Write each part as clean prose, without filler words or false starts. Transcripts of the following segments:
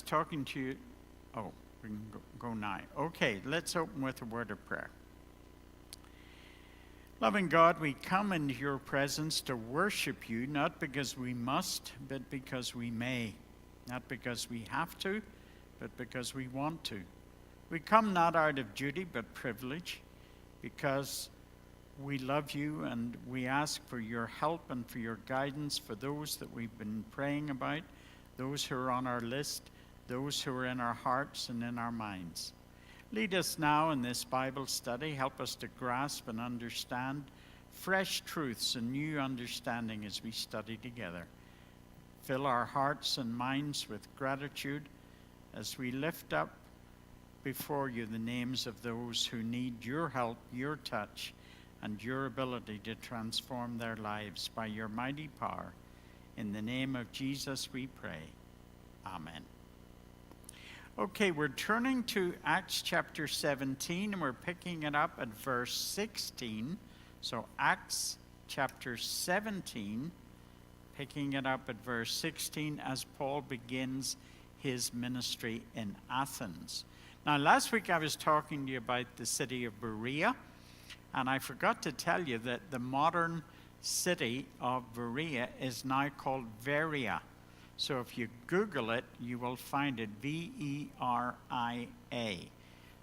talking to you. Oh, we can go now. Okay, let's open with a word of prayer. Loving God, we come into your presence to worship you, not because we must, but because we may. Not because we have to, but because we want to. We come not out of duty, but privilege, because we love you and we ask for your help and for your guidance for those that we've been praying about, those who are on our list, those who are in our hearts and in our minds. Lead us now in this Bible study. Help us to grasp and understand fresh truths and new understanding as we study together. Fill our hearts and minds with gratitude as we lift up before you the names of those who need your help, your touch, and your ability to transform their lives by your mighty power. In the name of Jesus we pray. Amen. Okay, we're turning to Acts chapter 17, and we're picking it up at verse 16. So Acts chapter 17, picking it up at verse 16 as Paul begins his ministry in Athens. Now, last week I was talking to you about the city of Berea, and I forgot to tell you that the modern city of Berea is now called Veria. So if you Google it, you will find it, Veria.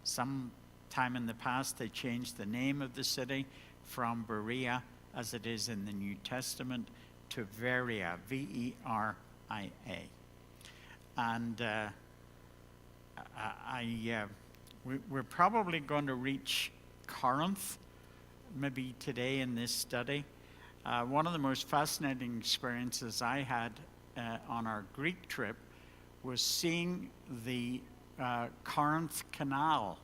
Sometime in the past, they changed the name of the city from Berea, as it is in the New Testament, to Veria, Veria. And we're probably going to reach Corinth, maybe today in this study. One of the most fascinating experiences I had on our Greek trip was seeing the Corinth Canal.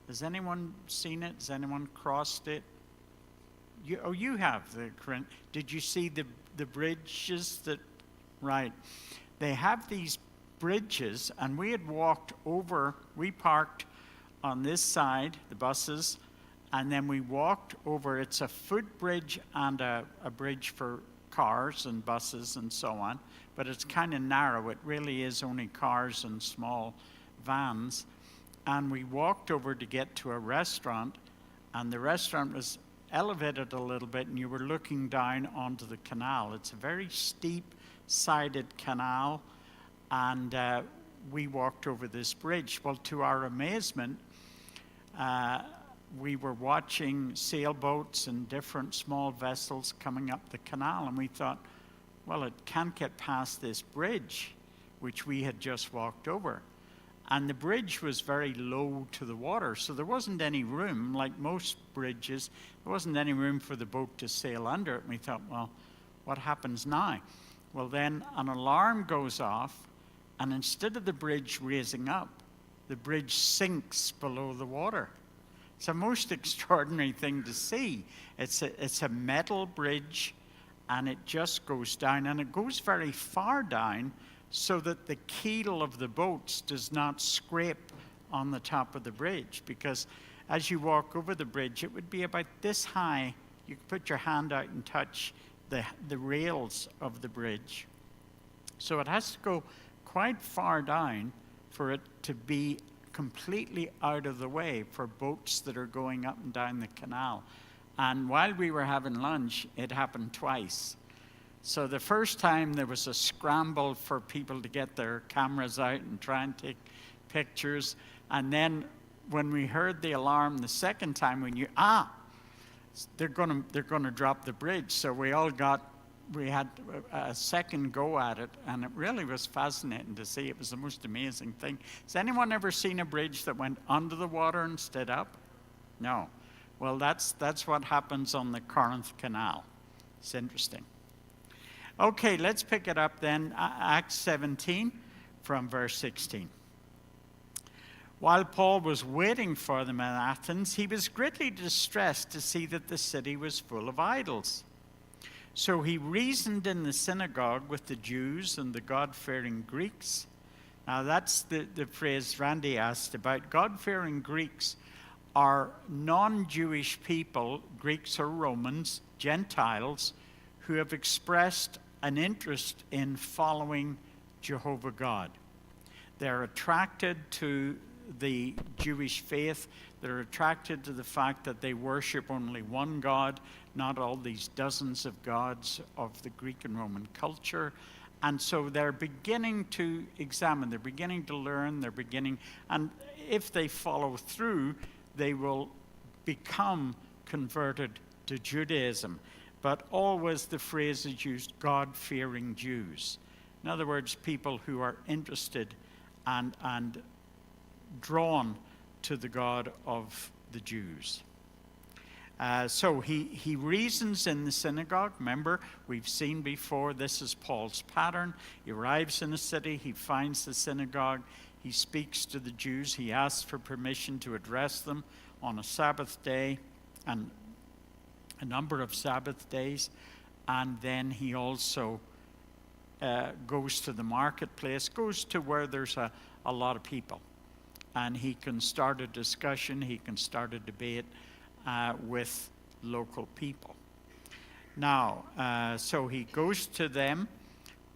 Has anyone seen it? Has anyone crossed it? You have. Did you see the bridges that? Right. They have these bridges, and we had walked over. We parked on this side, the buses, and then we walked over. It's a footbridge and a bridge for cars and buses and so on, but it's kind of narrow. It really is only cars and small vans. And we walked over to get to a restaurant, and the restaurant was elevated a little bit, and you were looking down onto the canal. It's a very steep-sided canal, and we walked over this bridge. Well, to our amazement, we were watching sailboats and different small vessels coming up the canal, and we thought, well, it can't get past this bridge, which we had just walked over. And the bridge was very low to the water, so there wasn't any room, like most bridges, there wasn't any room for the boat to sail under it. And we thought, well, what happens now? Well, then an alarm goes off, and instead of the bridge raising up, the bridge sinks below the water. It's a most extraordinary thing to see. It's a metal bridge, and it just goes down, and it goes very far down so that the keel of the boats does not scrape on the top of the bridge, because as you walk over the bridge, it would be about this high. You could put your hand out and touch the rails of the bridge. So it has to go quite far down for it to be completely out of the way for boats that are going up and down the canal. And while we were having lunch, it happened twice. So the first time there was a scramble for people to get their cameras out and try and take pictures. And then when we heard the alarm the second time, we knew, they're going to drop the bridge. So we had a second go at it, and it really was fascinating to see. It was the most amazing thing. Has anyone ever seen a bridge that went under the water instead up? No. Well, that's what happens on the Corinth Canal. It's interesting. Okay, let's pick it up then, Acts 17 from verse 16. While Paul was waiting for them in Athens, he was greatly distressed to see that the city was full of idols. So he reasoned in the synagogue with the Jews and the God-fearing Greeks. Now that's the phrase Randy asked about. God-fearing Greeks are non-Jewish people, Greeks or Romans, Gentiles, who have expressed an interest in following Jehovah God. They're attracted to the Jewish faith. They're attracted to the fact that they worship only one God, not all these dozens of gods of the Greek and Roman culture. And so they're beginning to examine, they're beginning to learn, and if they follow through, they will become converted to Judaism. But always the phrase is used, God-fearing Jews. In other words, people who are interested and drawn to the God of the Jews. So he reasons in the synagogue. Remember, we've seen before, this is Paul's pattern. He arrives in a city, he finds the synagogue, he speaks to the Jews, he asks for permission to address them on a Sabbath day and a number of Sabbath days. And then he also goes to the marketplace, goes to where there's a lot of people. And he can start a discussion, he can start a debate with local people. Now, so he goes to them,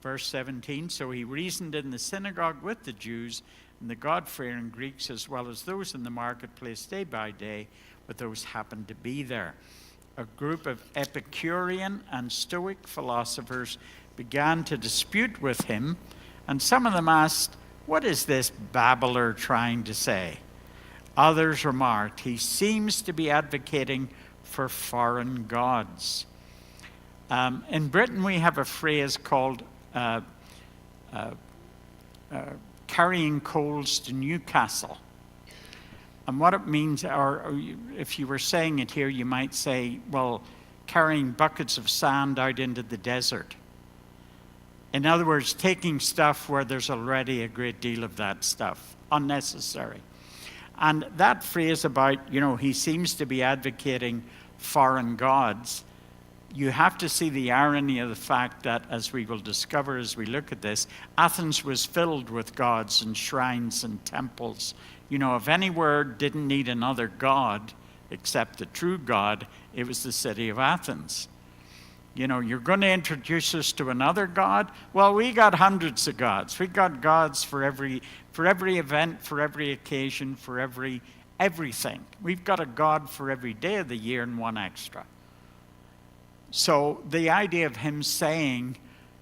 verse 17, so he reasoned in the synagogue with the Jews and the God-fearing Greeks, as well as those in the marketplace day by day, but those happened to be there. A group of Epicurean and Stoic philosophers began to dispute with him, and some of them asked, "What is this babbler trying to say?" Others remarked, "He seems to be advocating for foreign gods." In Britain, we have a phrase called carrying coals to Newcastle. And what it means, or if you were saying it here, you might say, well, carrying buckets of sand out into the desert. In other words, taking stuff where there's already a great deal of that stuff, unnecessary. And that phrase about, he seems to be advocating foreign gods, you have to see the irony of the fact that, as we will discover as we look at this, Athens was filled with gods and shrines and temples. If anywhere didn't need another god except the true God, it was the city of Athens. You're going to introduce us to another god? Well, we got hundreds of gods. We got gods for every event, for every occasion, for everything. We've got a god for every day of the year and one extra. So the idea of him saying,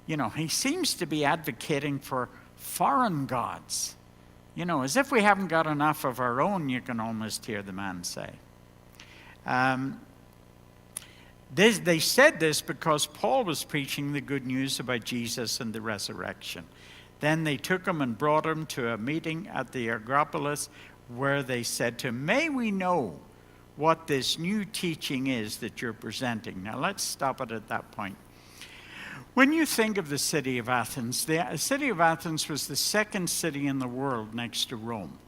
he seems to be advocating for foreign gods. As if we haven't got enough of our own, you can almost hear the man say. They said this because Paul was preaching the good news about Jesus and the resurrection. Then they took him and brought him to a meeting at the Acropolis, where they said to him, "May we know what this new teaching is that you're presenting?" Now let's stop it at that point. When you think of the city of Athens, the city of Athens was the second city in the world next to Rome.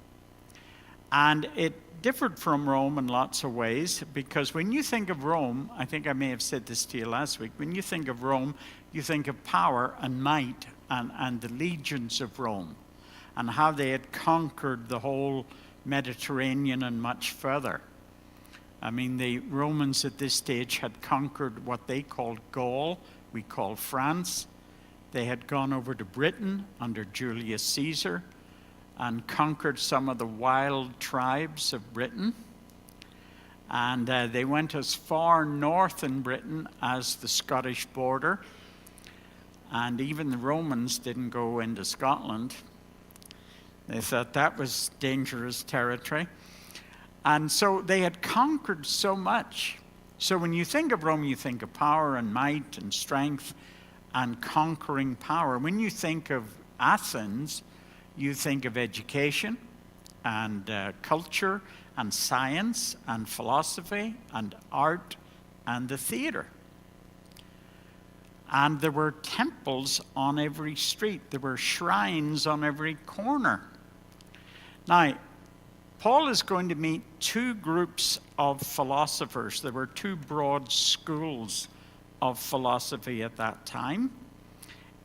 And it differed from Rome in lots of ways, because when you think of Rome, I think I may have said this to you last week, when you think of Rome, you think of power and might and the legions of Rome and how they had conquered the whole Mediterranean and much further. I mean, the Romans at this stage had conquered what they called Gaul, we call France. They had gone over to Britain under Julius Caesar and conquered some of the wild tribes of Britain. And they went as far north in Britain as the Scottish border. And even the Romans didn't go into Scotland. They thought that was dangerous territory. And so they had conquered so much. So when you think of Rome, you think of power and might and strength and conquering power. When you think of Athens, you think of education and culture and science and philosophy and art and the theater. And there were temples on every street. There were shrines on every corner. Now, Paul is going to meet two groups of philosophers. There were two broad schools of philosophy at that time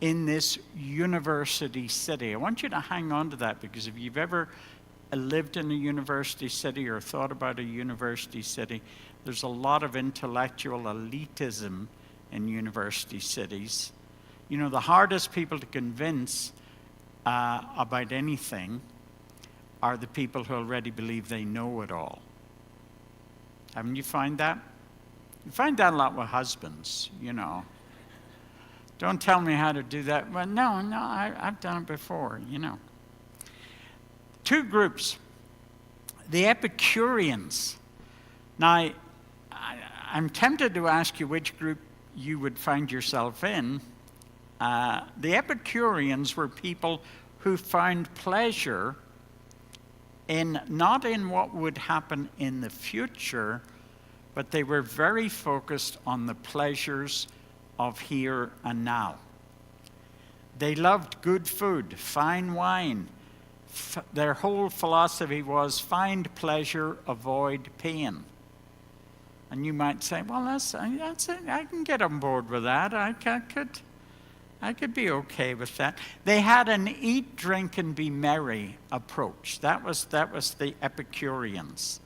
in this university city. I want you to hang on to that, because if you've ever lived in a university city or thought about a university city, there's a lot of intellectual elitism in university cities. The hardest people to convince about anything are the people who already believe they know it all. Haven't you find that? You find that a lot with husbands, you know. Don't tell me how to do that. Well, no, I've done it before, you know. Two groups. The Epicureans. Now, I'm tempted to ask you which group you would find yourself in. The Epicureans were people who found pleasure not in what would happen in the future, but they were very focused on the pleasures of here and now. They loved good food, fine wine. Their whole philosophy was find pleasure, avoid pain. And you might say, well, that's it. I can get on board with that. I could be okay with that. They had an eat, drink, and be merry approach. That was the Epicureans.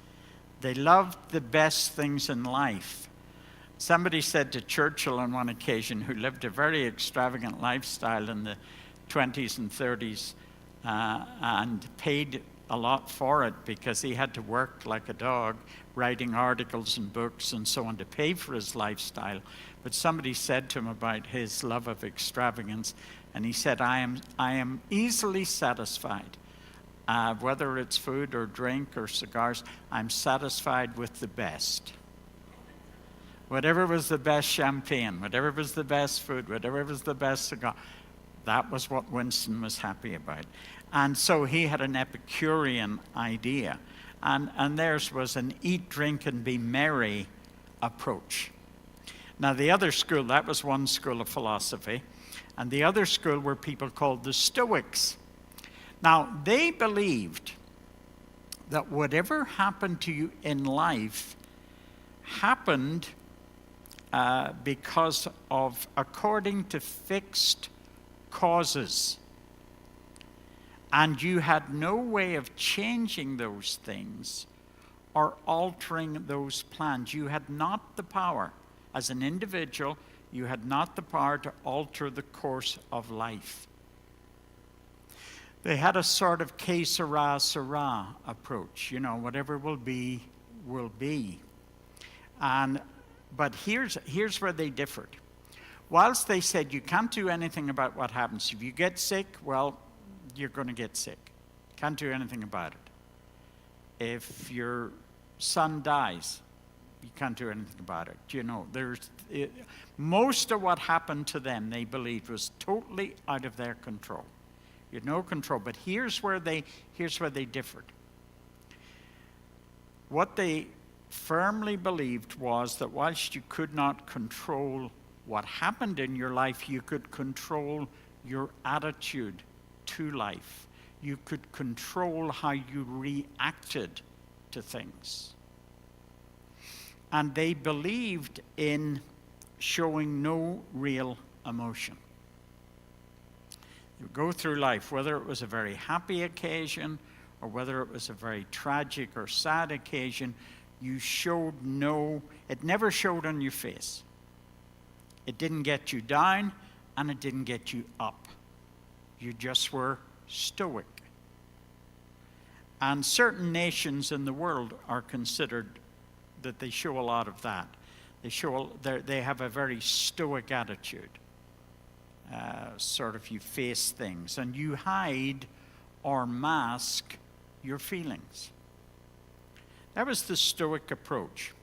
They loved the best things in life. Somebody said to Churchill on one occasion, who lived a very extravagant lifestyle in the 20s and 30s, and paid a lot for it because he had to work like a dog, writing articles and books and so on to pay for his lifestyle. But somebody said to him about his love of extravagance, and he said, I am easily satisfied. Whether it's food or drink or cigars, I'm satisfied with the best. Whatever was the best champagne, whatever was the best food, whatever was the best cigar, that was what Winston was happy about. And so he had an Epicurean idea. And theirs was an eat, drink, and be merry approach. Now the other school, that was one school of philosophy. And the other school were people called the Stoics. Now they believed that whatever happened to you in life happened because of, according to fixed causes. And you had no way of changing those things or altering those plans. You had not the power. As an individual, you had not the power to alter the course of life. They had a sort of que sera, sera approach. You know, whatever will be, will be. But here's where they differed. Whilst they said you can't do anything about what happens. If you get sick, well, you're going to get sick. Can't do anything about it. If your son dies, you can't do anything about it. You know, most of what happened to them, they believed, was totally out of their control. You had no control. But here's where they differed. What they firmly believed was that whilst you could not control what happened in your life, you could control your attitude to life. You could control how you reacted to things. And they believed in showing no real emotion. You go through life, whether it was a very happy occasion or whether it was a very tragic or sad occasion, it never showed on your face. It didn't get you down and it didn't get you up. You just were stoic. And certain nations in the world are considered that they show a lot of that. They have a very stoic attitude. Sort of you face things and you hide or mask your feelings. That was the Stoic approach.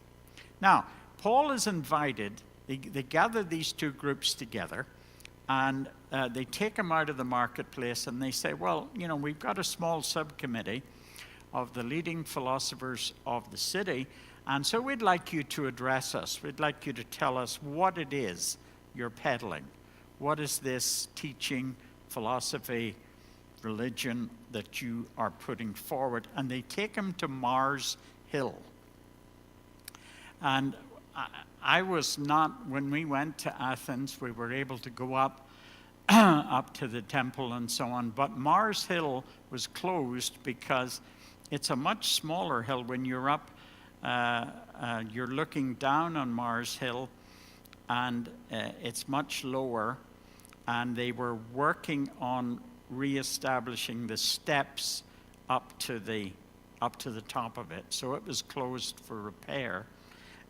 Now, Paul is invited, they gather these two groups together, and they take them out of the marketplace and they say, well, you know, we've got a small subcommittee of the leading philosophers of the city, and so we'd like you to address us. We'd like you to tell us what it is you're peddling. What is this teaching, philosophy, religion that you are putting forward? And they take him to Mars Hill. And I was not, when we went to Athens, we were able to go up to the temple and so on, but Mars Hill was closed because it's a much smaller hill. When you're up, you're looking down on Mars Hill, and it's much lower, and they were working on reestablishing the steps up to the top of it. So it was closed for repair,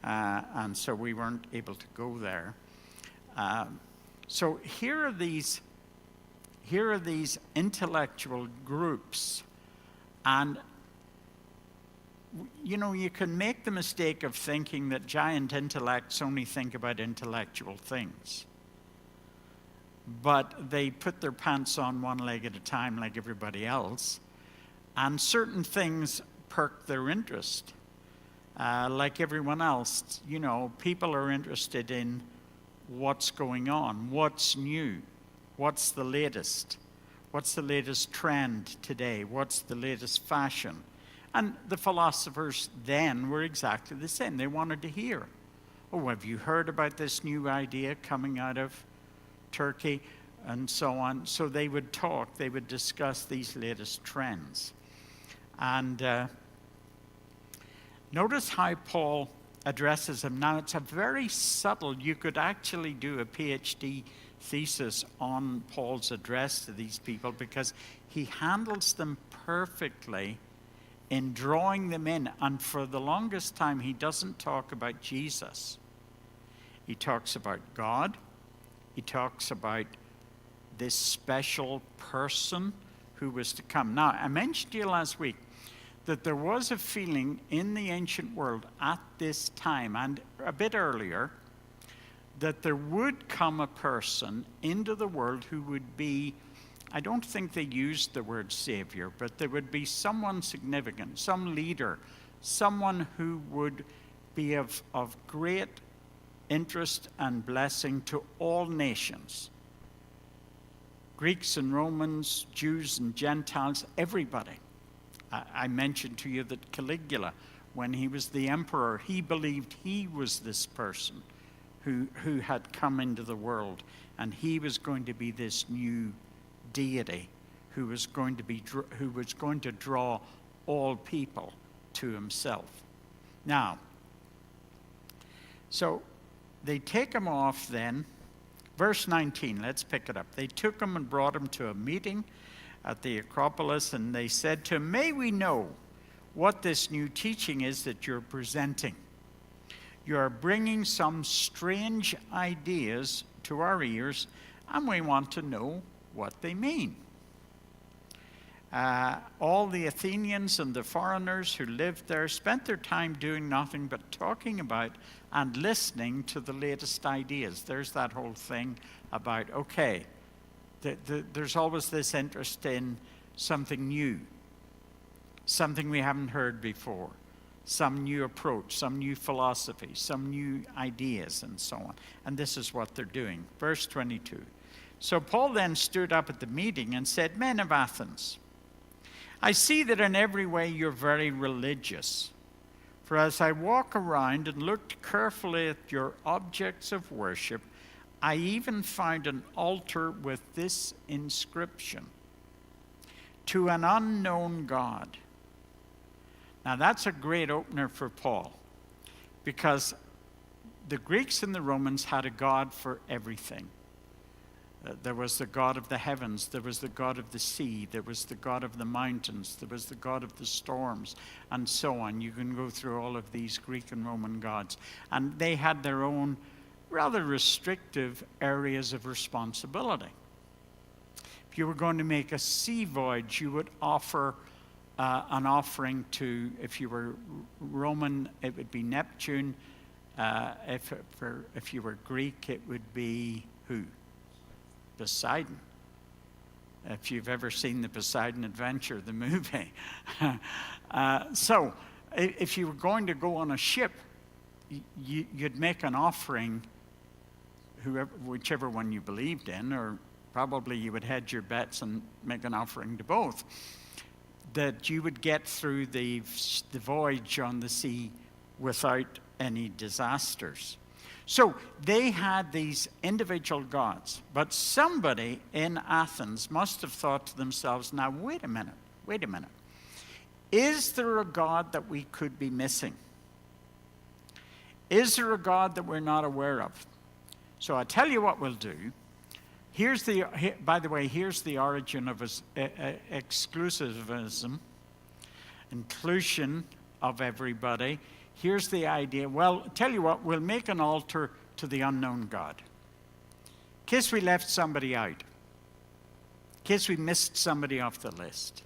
and so we weren't able to go there. So here are these intellectual groups, and you can make the mistake of thinking that giant intellects only think about intellectual things. But they put their pants on one leg at a time like everybody else, and certain things perk their interest. Like everyone else, people are interested in what's going on, what's new, what's the latest trend today, what's the latest fashion. And the philosophers then were exactly the same. They wanted to hear, oh, have you heard about this new idea coming out of Turkey, and so on. So they would talk, they would discuss these latest trends. And notice how Paul addresses them. Now, it's a very subtle, you could actually do a PhD thesis on Paul's address to these people, because he handles them perfectly in drawing them in. And for the longest time, he doesn't talk about Jesus. He talks about God. He talks about this special person who was to come. Now, I mentioned to you last week that there was a feeling in the ancient world at this time, and a bit earlier, that there would come a person into the world who would be, I don't think they used the word savior, but there would be someone significant, some leader, someone who would be of great interest and blessing to all nations. Greeks and Romans, Jews and Gentiles, everybody. I mentioned to you that Caligula, when he was the emperor, he believed he was this person who had come into the world, and he was going to be this new deity who was going to draw all people to himself. Now, so they take him off then. Verse 19, let's pick it up. They took him and brought him to a meeting at the Acropolis, and they said to him, "May we know what this new teaching is that you're presenting? You are bringing some strange ideas to our ears, and we want to know what they mean." All the Athenians and the foreigners who lived there spent their time doing nothing but talking about and listening to the latest ideas. There's that whole thing about, okay, there's always this interest in something new, something we haven't heard before, some new approach, some new philosophy, some new ideas, and so on. And this is what they're doing. Verse 22. So Paul then stood up at the meeting and said, "Men of Athens, I see that in every way you're very religious. For as I walk around and looked carefully at your objects of worship, I even found an altar with this inscription: to an unknown God." Now that's a great opener for Paul, because the Greeks and the Romans had a god for everything. There was the god of the heavens, there was the god of the sea, there was the god of the mountains, there was the god of the storms, and so on. You can go through all of these Greek and Roman gods. And they had their own rather restrictive areas of responsibility. If you were going to make a sea voyage, you would offer an offering to, if you were Roman, it would be Neptune. If you were Greek, it would be who? Poseidon. If you've ever seen the Poseidon Adventure, the movie. So, if you were going to go on a ship, you'd make an offering, whichever one you believed in, or probably you would hedge your bets and make an offering to both, that you would get through the voyage on the sea without any disasters. So they had these individual gods, but somebody in Athens must have thought to themselves, now wait a minute. Is there a God that we could be missing? Is there a God that we're not aware of? So I tell you what we'll do. By the way, here's the origin of exclusivism, inclusion of everybody. Here's the idea. Well, tell you what, we'll make an altar to the unknown God. In case we left somebody out. In case we missed somebody off the list.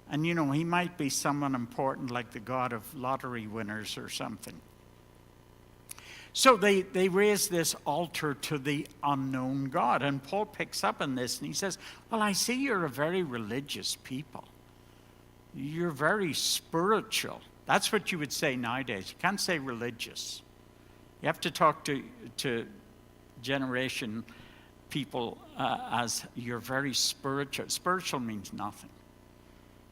And he might be someone important like the god of lottery winners or something. So they raise this altar to the unknown God. And Paul picks up on this and he says, well, I see you're a very religious people. You're very spiritual. That's what you would say nowadays. You can't say religious. You have to talk to generation people as you're very spiritual. Spiritual means nothing.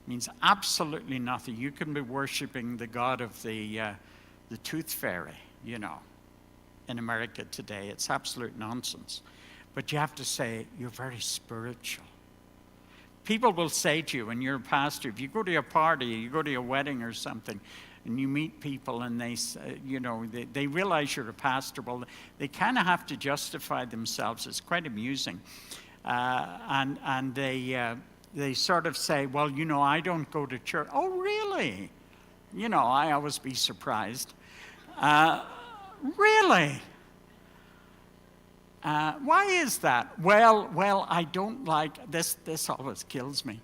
It means absolutely nothing. You can be worshiping the god of the tooth fairy, in America today. It's absolute nonsense. But you have to say you're very spiritual. People will say to you when you're a pastor, if you go to a party, you go to a wedding or something, and you meet people and they realize you're a pastor, well, they kind of have to justify themselves. It's quite amusing. And they sort of say, well, I don't go to church. Oh, really? I always be surprised. Really? Why is that? Well, I don't like, this always kills me.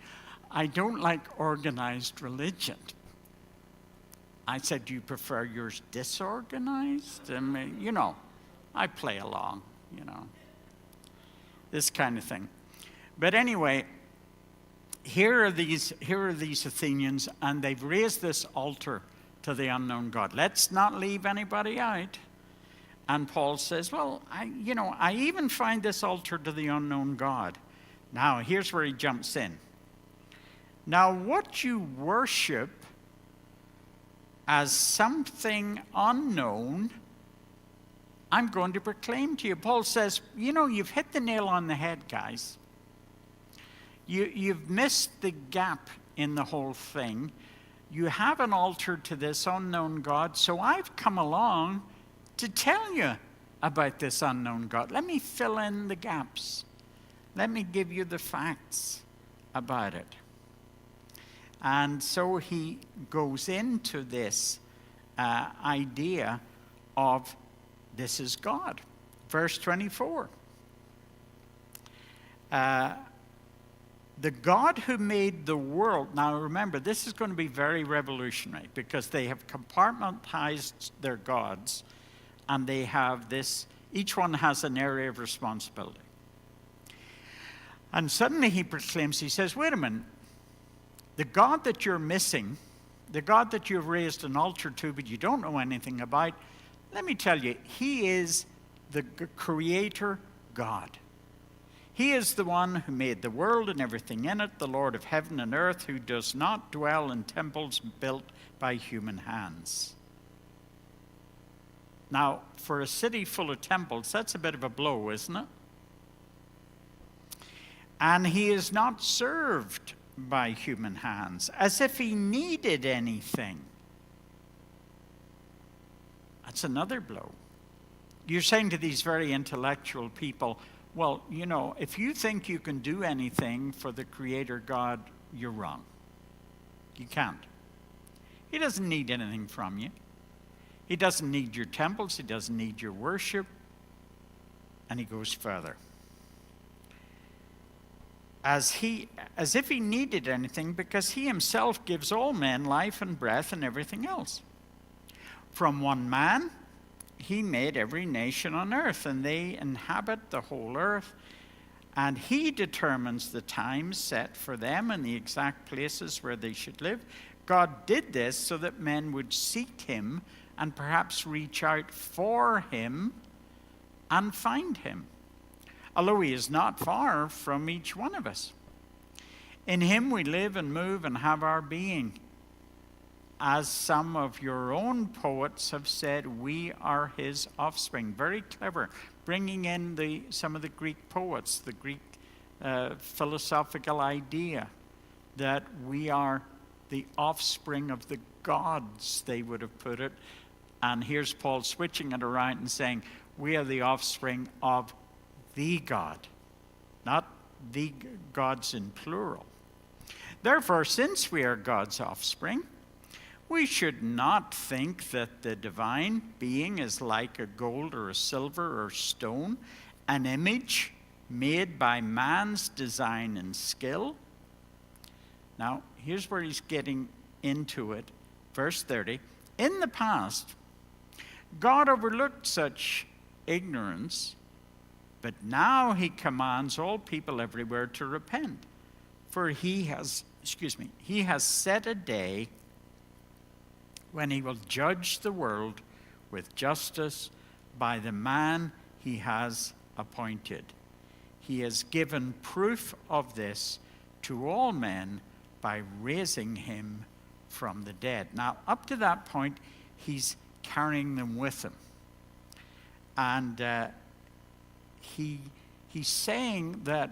I don't like organized religion. I said, do you prefer yours disorganized? I mean, I play along, this kind of thing. But anyway, here are these Athenians, and they've raised this altar to the unknown God. Let's not leave anybody out. And Paul says, well, I even find this altar to the unknown God. Now, here's where he jumps in. Now, what you worship as something unknown, I'm going to proclaim to you. Paul says, you've hit the nail on the head, guys. You've missed the gap in the whole thing. You have an altar to this unknown God, so I've come along to tell you about this unknown God. Let me fill in the gaps. Let me give you the facts about it. And so he goes into this idea of this is God. Verse 24. The God who made the world. Now remember, this is going to be very revolutionary because they have compartmentalized their gods and they have this, each one has an area of responsibility. And suddenly he proclaims, he says, wait a minute, the God that you're missing, the God that you've raised an altar to but you don't know anything about, let me tell you, he is the creator God. He is the one who made the world and everything in it, the Lord of heaven and earth, who does not dwell in temples built by human hands. Now, for a city full of temples, that's a bit of a blow, isn't it? And he is not served by human hands, as if he needed anything. That's another blow. You're saying to these very intellectual people, well, if you think you can do anything for the Creator God, you're wrong. You can't. He doesn't need anything from you. He doesn't need your temples. He doesn't need your worship. And he goes further. As if he needed anything, because he himself gives all men life and breath and everything else. From one man, he made every nation on earth, and they inhabit the whole earth. And he determines the times set for them and the exact places where they should live. God did this so that men would seek him and perhaps reach out for him and find him, although he is not far from each one of us. In him we live and move and have our being. As some of your own poets have said, we are his offspring. Very clever, bringing in some of the Greek poets, the Greek philosophical idea that we are the offspring of the gods, they would have put it. And here's Paul switching it around and saying, we are the offspring of the God. not the gods in plural. Therefore, since we are God's offspring, we should not think that the divine being is like a gold or a silver or stone, an image made by man's design and skill. Now, here's where he's getting into it. Verse 30. In the past, God overlooked such ignorance, but now he commands all people everywhere to repent. For he has set a day when he will judge the world with justice by the man he has appointed. He has given proof of this to all men by raising him from the dead. Now, up to that point, he's carrying them with him. And he's saying that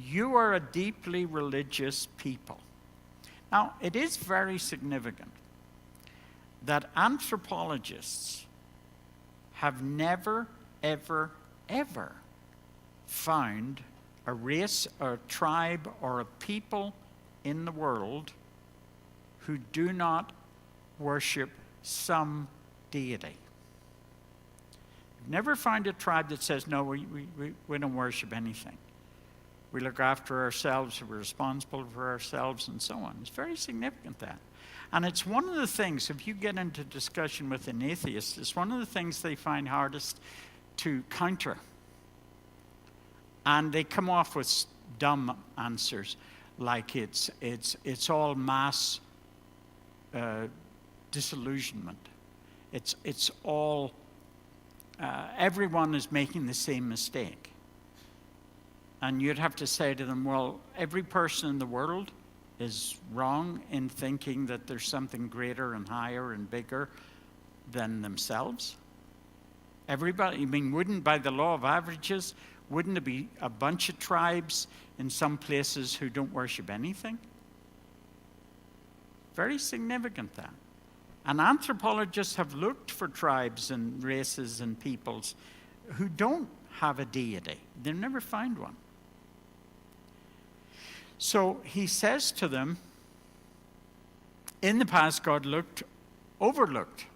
you are a deeply religious people. Now, it is very significant that anthropologists have never, ever, ever found a race or a tribe or a people in the world who do not worship some deity. Never find a tribe that says, no, we don't worship anything. We look after ourselves, we're responsible for ourselves, and so on. It's very significant, that. And it's one of the things, if you get into discussion with an atheist, it's one of the things they find hardest to counter. And they come off with dumb answers, like it's all mass disillusionment. It's all, everyone is making the same mistake. And you'd have to say to them, well, every person in the world is wrong in thinking that there's something greater and higher and bigger than themselves. Everybody, wouldn't, by the law of averages, wouldn't there be a bunch of tribes in some places who don't worship anything? Very significant, that. And anthropologists have looked for tribes and races and peoples who don't have a deity. They've never found one. So he says to them, in the past, God overlooked.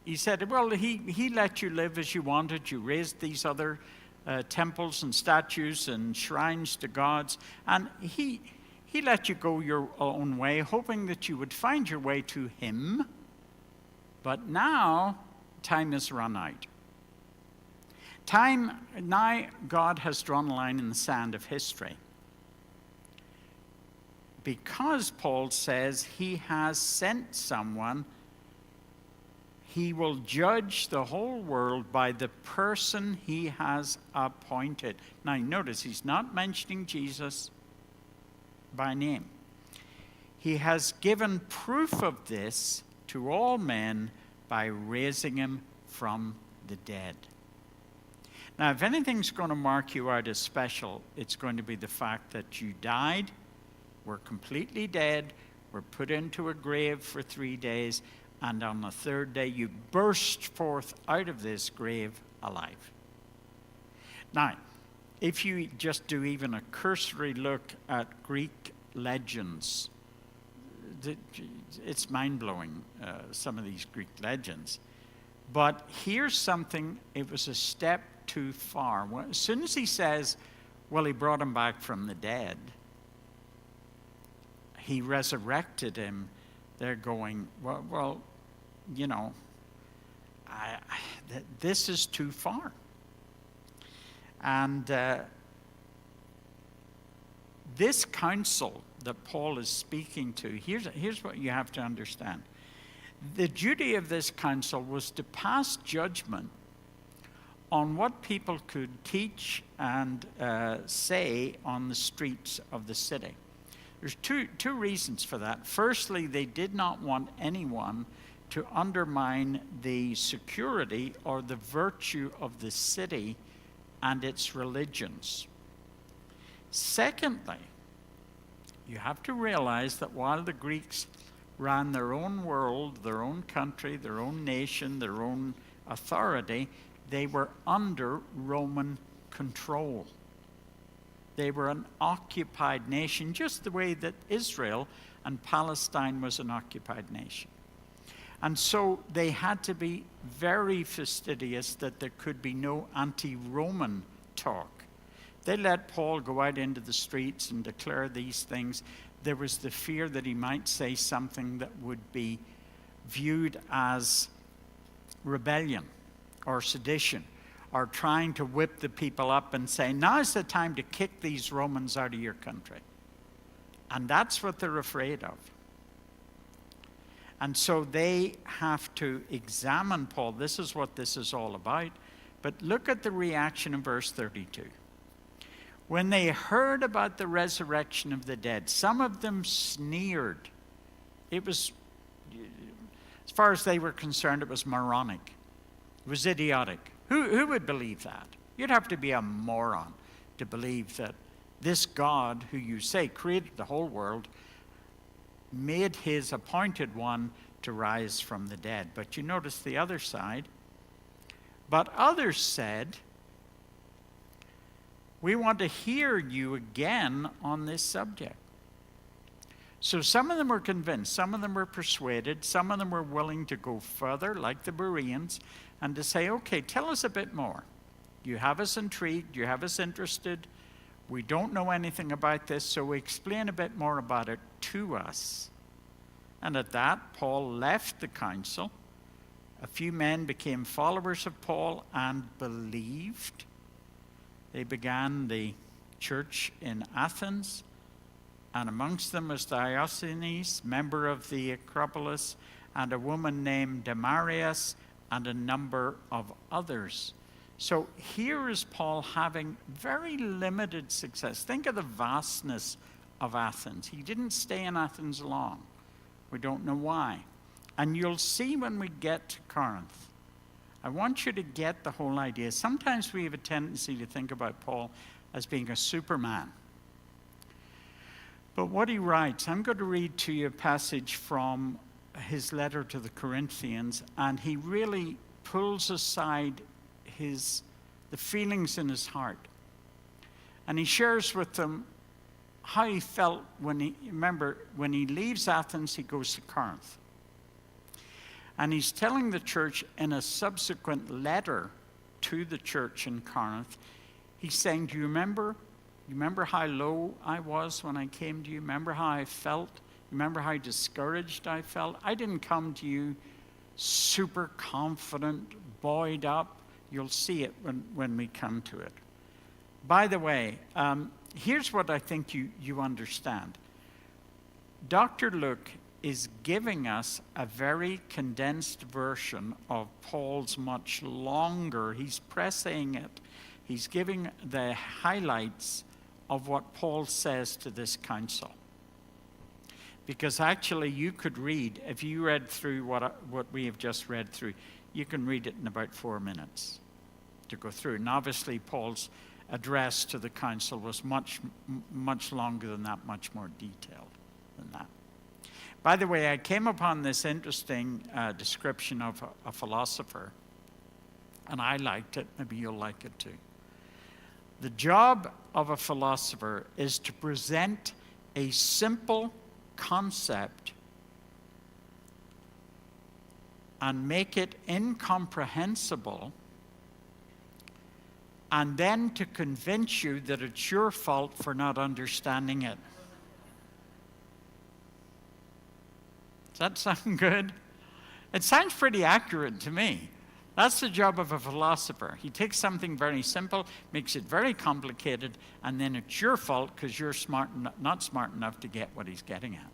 He said, well, he let you live as you wanted. You raised these other temples and statues and shrines to gods. And he let you go your own way, hoping that you would find your way to him. But now, time has run out. Now God has drawn a line in the sand of history. Because Paul says he has sent someone, he will judge the whole world by the person he has appointed. Now notice, he's not mentioning Jesus by name. He has given proof of this to all men by raising him from the dead. Now, if anything's going to mark you out as special, it's going to be the fact that you died, were completely dead, were put into a grave for 3 days, and on the third day you burst forth out of this grave alive. Now, if you just do even a cursory look at Greek legends, it's mind-blowing, some of these Greek legends. But here's something, it was a step too far. As soon as he says, well, he brought him back from the dead, he resurrected him, they're going, well, you know, this is too far. And this council that Paul is speaking to, here's what you have to understand. The duty of this council was to pass judgment on what people could teach and say on the streets of the city. There's two reasons for that. Firstly, they did not want anyone to undermine the security or the virtue of the city and its religions. Secondly, you have to realize that while the Greeks ran their own world, their own country, their own nation, their own authority, they were under Roman control. They were an occupied nation, just the way that Israel and Palestine was an occupied nation. And so they had to be very fastidious that there could be no anti-Roman talk. They let Paul go out into the streets and declare these things. There was the fear that he might say something that would be viewed as rebellion or sedition, or trying to whip the people up and say, now's the time to kick these Romans out of your country. And that's what they're afraid of. And so they have to examine Paul. This is what this is all about. But look at the reaction in verse 32. When they heard about the resurrection of the dead, some of them sneered. It was, as far as they were concerned, it was moronic. It was idiotic. Who would believe that? You'd have to be a moron to believe that this God, who you say created the whole world, made his appointed one to rise from the dead. But you notice the other side. But others said, we want to hear you again on this subject. So some of them were convinced, some of them were persuaded, some of them were willing to go further, like the Bereans, and to say, okay, tell us a bit more. You have us intrigued, you have us interested. We don't know anything about this, so explain a bit more about it to us. And at that, Paul left the council. A few men became followers of Paul and believed. They began the church in Athens, and amongst them was Diogenes, member of the Acropolis, and a woman named Damaris, and a number of others. So here is Paul having very limited success. Think of the vastness of Athens. He didn't stay in Athens long. We don't know why. And you'll see when we get to Corinth. I want you to get the whole idea. Sometimes we have a tendency to think about Paul as being a superman. But what he writes, I'm going to read to you a passage from his letter to the Corinthians, and he really pulls aside the feelings in his heart. And he shares with them how he felt when he leaves Athens, he goes to Corinth. And he's telling the church in a subsequent letter to the church in Corinth, he's saying, do you remember? You remember how low I was when I came to you? Remember how I felt? Remember how discouraged I felt? I didn't come to you super confident, buoyed up. You'll see it when we come to it. By the way, here's what I think you understand. Dr. Luke is giving us a very condensed version of Paul's much longer. He's pressing it. He's giving the highlights of what Paul says to this council. Because actually you could read, if you read through what we have just read through, you can read it in about 4 minutes to go through. And obviously Paul's address to the council was much, much longer than that, much more detailed than that. By the way, I came upon this interesting description of a philosopher, and I liked it. Maybe you'll like it too. The job of a philosopher is to present a simple concept and make it incomprehensible, and then to convince you that it's your fault for not understanding it. Does that sound good? It sounds pretty accurate to me. That's the job of a philosopher. He takes something very simple, makes it very complicated, and then it's your fault because you're not smart enough to get what he's getting at.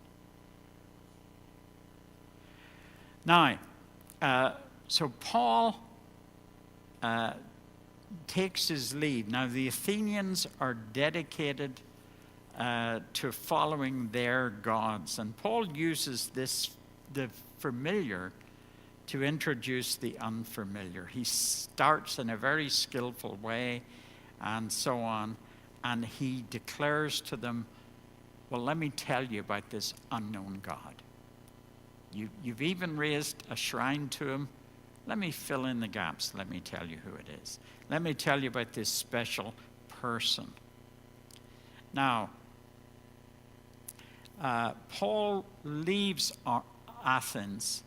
Now, so Paul takes his lead. Now, the Athenians are dedicated to following their gods. And Paul uses the familiar to introduce the unfamiliar. He starts in a very skillful way and so on, and he declares to them, well, let me tell you about this unknown God. You've even raised a shrine to him. Let me fill in the gaps. Let me tell you who it is. Let me tell you about this special person. Now, Paul leaves Athens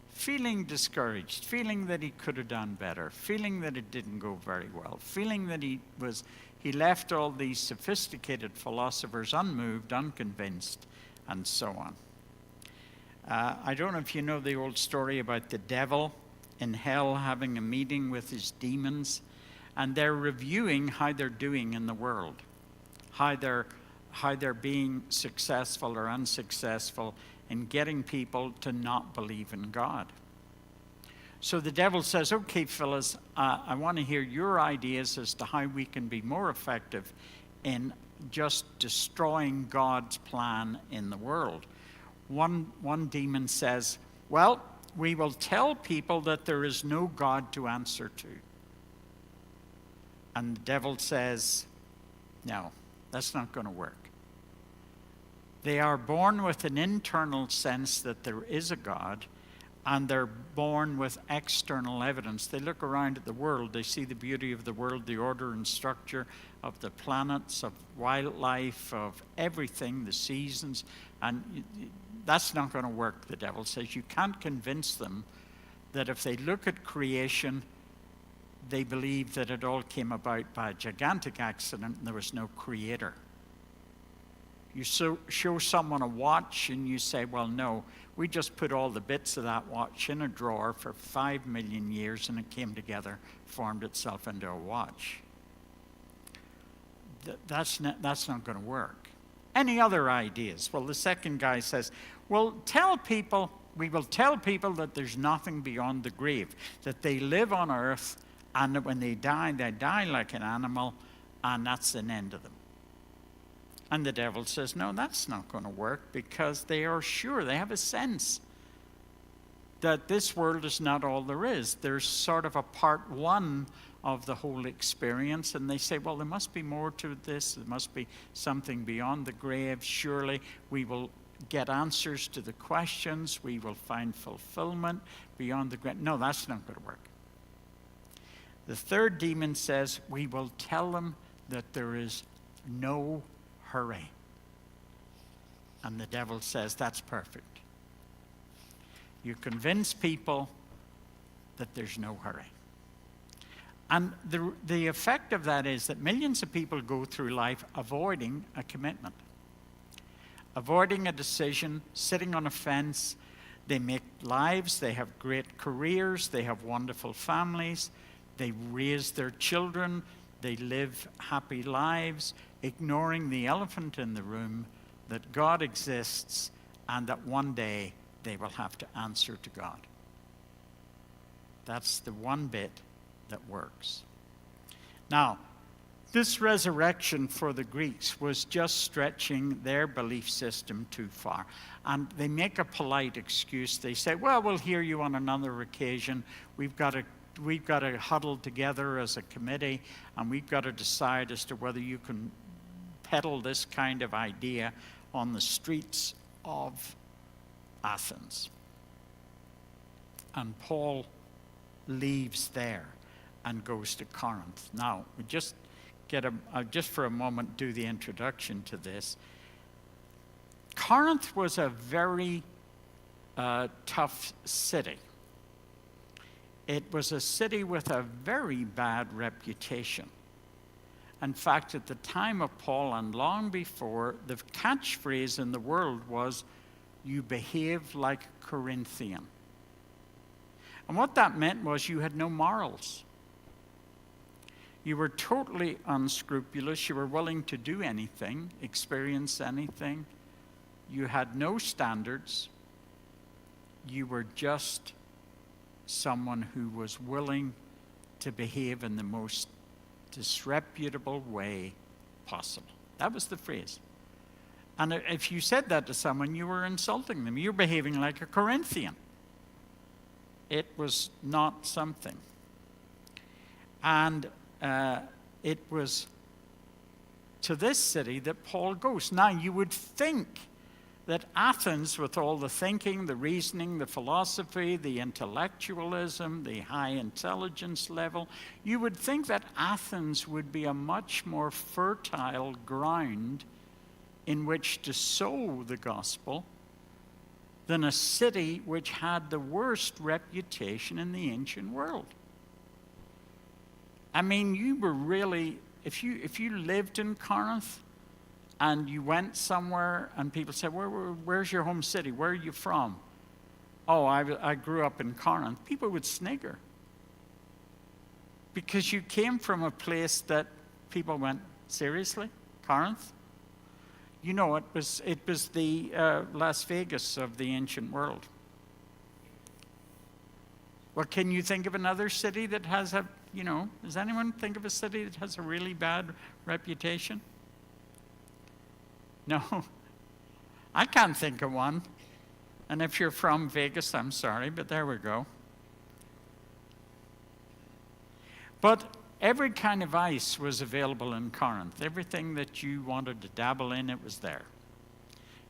feeling discouraged, feeling that he could have done better, feeling that it didn't go very well, feeling that he left all these sophisticated philosophers unmoved, unconvinced, and so on. I don't know if you know the old story about the devil in hell having a meeting with his demons, and they're reviewing how they're doing in the world, how they're being successful or unsuccessful in getting people to not believe in God. So the devil says, okay, fellas, I want to hear your ideas as to how we can be more effective in just destroying God's plan in the world. One demon says, well, we will tell people that there is no God to answer to. And the devil says, no, that's not going to work. They are born with an internal sense that there is a God, and they're born with external evidence. They look around at the world, they see the beauty of the world, the order and structure of the planets, of wildlife, of everything, the seasons, and that's not going to work, the devil says. You can't convince them that if they look at creation, they believe that it all came about by a gigantic accident and there was no creator. You show someone a watch and you say, well, no, we just put all the bits of that watch in a drawer for 5 million years and it came together, formed itself into a watch. That's not going to work. Any other ideas? Well, the second guy says, well, we will tell people that there's nothing beyond the grave, that they live on earth and that when they die like an animal, and that's an end of them. And the devil says, no, that's not going to work, because they are sure, they have a sense that this world is not all there is. There's sort of a part one of the whole experience, and they say, well, there must be more to this. There must be something beyond the grave. Surely we will get answers to the questions. We will find fulfillment beyond the grave. No, that's not going to work. The third demon says, we will tell them that there is no hurry. And the devil says, that's perfect. You convince people that there's no hurry. And the effect of that is that millions of people go through life avoiding a commitment, avoiding a decision, sitting on a fence. They make lives, they have great careers, they have wonderful families, they raise their children, they live happy lives, ignoring the elephant in the room, that God exists and that one day they will have to answer to God. That's the one bit that works. Now, this resurrection for the Greeks was just stretching their belief system too far. And they make a polite excuse. They say, well, we'll hear you on another occasion. We've got to huddle together as a committee, and we've got to decide as to whether you can peddle this kind of idea on the streets of Athens. And Paul leaves there and goes to Corinth. Now, we just for a moment do the introduction to this. Corinth was a very tough city. It was a city with a very bad reputation. In fact, at the time of Paul and long before, the catchphrase in the world was, you behave like a Corinthian. And what that meant was you had no morals. You were totally unscrupulous. You were willing to do anything, experience anything. You had no standards. You were just someone who was willing to behave in the most disreputable way possible. That was the phrase. And if you said that to someone, you were insulting them. You're behaving like a Corinthian. It was not something. And it was to this city that Paul goes. Now, you would think that Athens, with all the thinking, the reasoning, the philosophy, the intellectualism, the high intelligence level, you would think that Athens would be a much more fertile ground in which to sow the gospel than a city which had the worst reputation in the ancient world. I mean, you were really, if you lived in Corinth and you went somewhere and people said, where's your home city? Where are you from? Oh, I grew up in Corinth. People would snigger. Because you came from a place that people went, seriously? Corinth? You know, it was the Las Vegas of the ancient world. Well, can you think of another city that has does anyone think of a city that has a really bad reputation? No. I can't think of one. And if you're from Vegas, I'm sorry, but there we go. But every kind of ice was available in Corinth. Everything that you wanted to dabble in, it was there.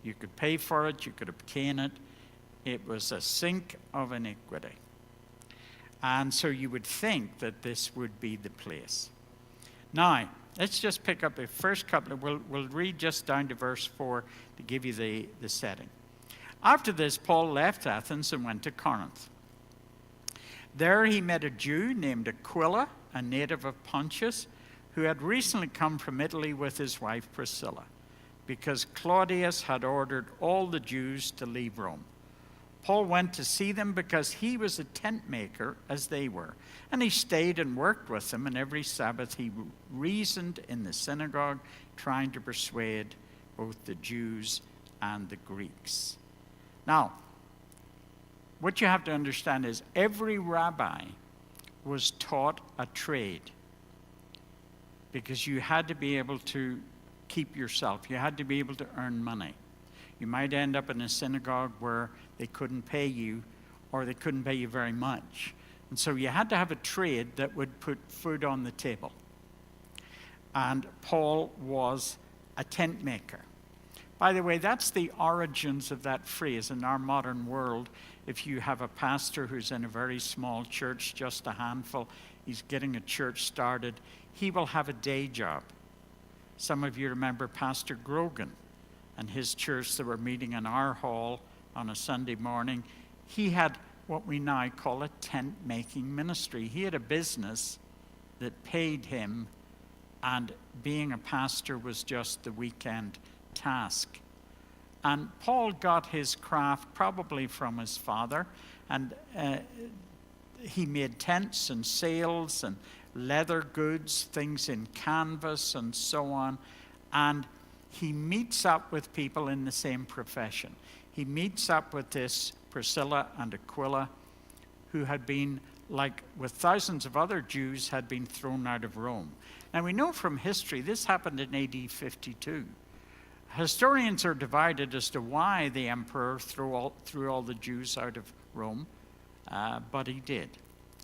You could pay for it, you could obtain it. It was a sink of iniquity. And so you would think that this would be the place. Now, let's just pick up the first couple. We'll read just down to verse 4 to give you the setting. After this, Paul left Athens and went to Corinth. There he met a Jew named Aquila, a native of Pontus, who had recently come from Italy with his wife Priscilla, because Claudius had ordered all the Jews to leave Rome. Paul went to see them because he was a tent maker as they were, and he stayed and worked with them, and every Sabbath he reasoned in the synagogue, trying to persuade both the Jews and the Greeks. Now, what you have to understand is every rabbi was taught a trade, because you had to be able to keep yourself. You had to be able to earn money. You might end up in a synagogue where they couldn't pay you, or they couldn't pay you very much. And so you had to have a trade that would put food on the table. And Paul was a tent maker. By the way, that's the origins of that phrase in our modern world. If you have a pastor who's in a very small church, just a handful, he's getting a church started, he will have a day job. Some of you remember Pastor Grogan and his church that were meeting in our hall on a Sunday morning. He had what we now call a tent-making ministry. He had a business that paid him, and being a pastor was just the weekend task. And Paul got his craft probably from his father, and he made tents and sails and leather goods, things in canvas and so on. And he meets up with people in the same profession. He meets up with this Priscilla and Aquila, who had been, like with thousands of other Jews, had been thrown out of Rome. Now we know from history this happened in AD 52. Historians are divided as to why the emperor threw all the Jews out of Rome, but he did,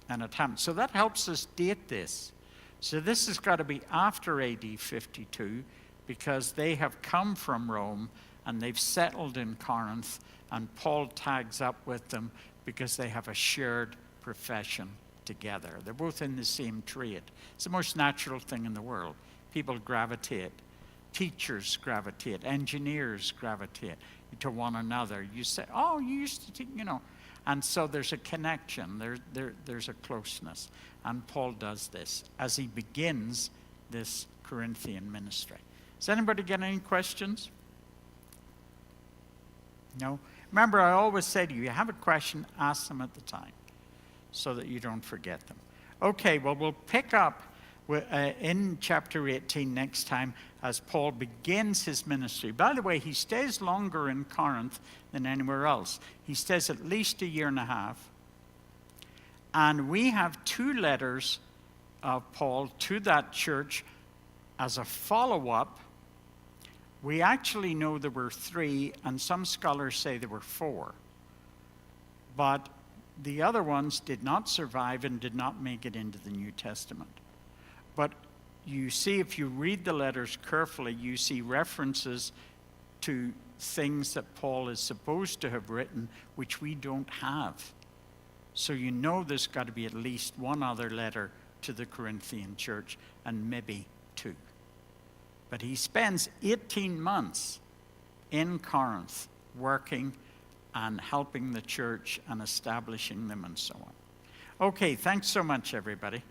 and it happened. So that helps us date this. So this has got to be after AD 52, because they have come from Rome and they've settled in Corinth, and Paul tags up with them because they have a shared profession together. They're both in the same trade. It's the most natural thing in the world. People gravitate. Teachers gravitate. Engineers gravitate to one another. You say, oh, you used to, And so there's a connection. There's a closeness. And Paul does this as he begins this Corinthian ministry. Does anybody get any questions? No? Remember, I always say to you, have a question, ask them at the time so that you don't forget them. Okay, well, we'll pick up in chapter 18 next time as Paul begins his ministry. By the way, he stays longer in Corinth than anywhere else. He stays at least a year and a half. And we have 2 letters of Paul to that church as a follow-up. We actually know there were 3, and some scholars say there were 4. But the other ones did not survive and did not make it into the New Testament. But you see, if you read the letters carefully, you see references to things that Paul is supposed to have written, which we don't have. So you know there's got to be at least one other letter to the Corinthian church, and maybe two. But he spends 18 months in Corinth working and helping the church and establishing them and so on. Okay, thanks so much, everybody.